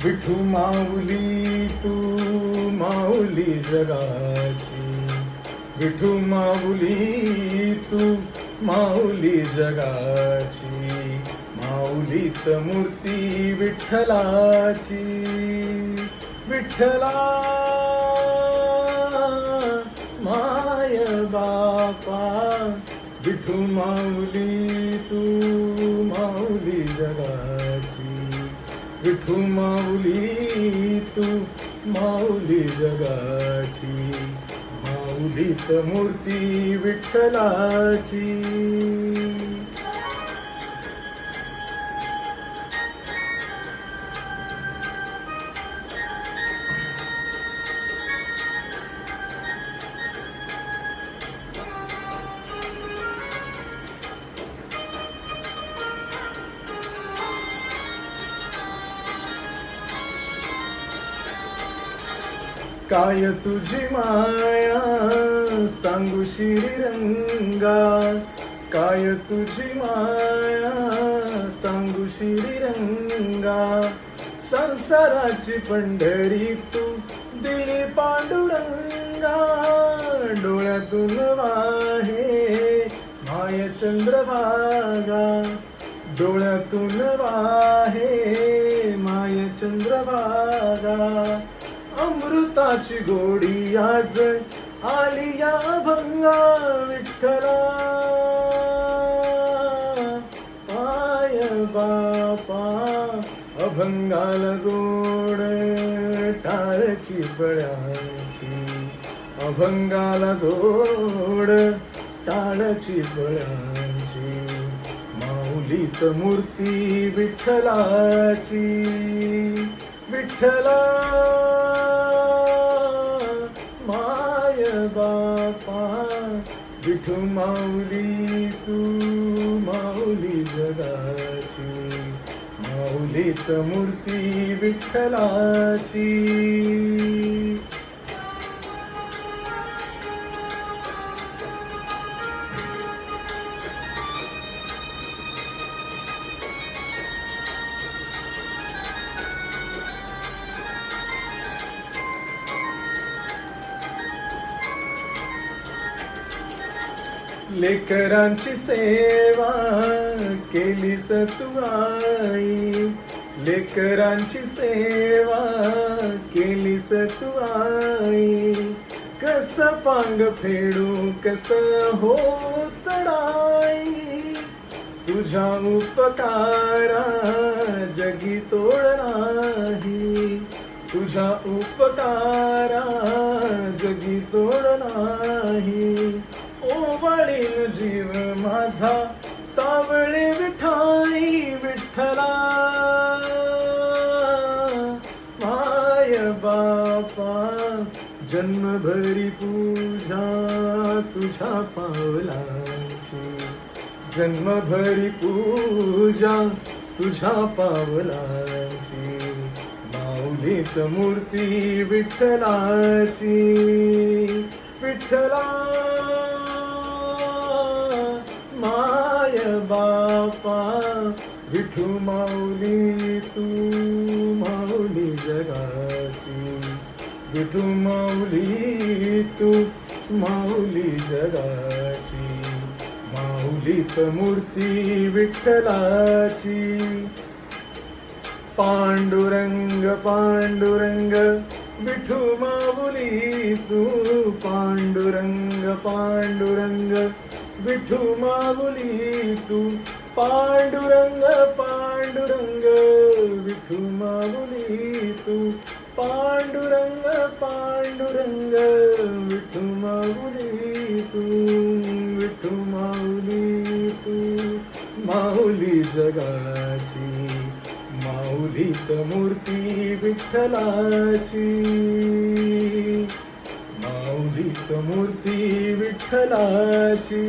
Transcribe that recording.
विठू माऊली तू माऊली जगाची, विठू माऊली तू माऊली जगाची, माऊलीत मूर्ती विठ्ठलाची. विठ्ठला माय बापा, विठू माऊली तू माऊली जगाची, विठू माऊली तू माऊली जगाची, माऊलीत मूर्ती विठ्ठलाची. काय तुझी माया सांगू श्रीरंगा, काय तुझी माया सांगू श्रीरंगा, संसाराची पंढरी तू दिली पांडुरंगा. डोळ्यातून वाहे माय चंद्रभागा, डोळ्यातून वाहे माय चंद्रभागा. अमृताची गोडी आज आली या अभंगा विठ्ठला. पाय बापा अभंगाला जोड टाळची बळ्याची, अभंगाला जोड टाळची बळ्याची, माऊलीत मूर्ती विठ्ठलाची. विठ्ठला माय बापा, विठू माऊली तू माऊली जगाची, माऊलीत मूर्ती विठ्ठलाची. लेकरांची सेवा केलीस तू आई, लेकरांची सेवा केलीस तू आई. कस पांग फेडू कस होत राई, तुझ्या उपकारा जगी तोड नाही, तुझ्या उपकारा जगी तोड नाही. ओवाळीन जीव माझा सावळे विठाई विठ्ठला. माय बापा जन्मभरी पूजा तुझ्या पावलाची, जन्मभरी पूजा तुझ्या पावलाची, माऊलीत मूर्ती विठ्ठलाची. विठ्ठला माय बापा, विठू माऊली तू माऊली जगाची, विठू माऊली तू माऊली जगाची, माऊलीत मूर्ती विठ्ठलाची. पांडुरंग पांडुरंग विठू माऊली तू, पांडुरंग पांडुरंग विठू माऊली तू, पांडुरंग पांडुरंग विठू माऊली तू, पांडुरंग पांडुरंग विठू माऊली तू, विठू माऊली तू माऊली जगाची, माऊलीत मूर्ती विठ्ठलाची, माऊलीत मूर्ती विठ्ठलाची.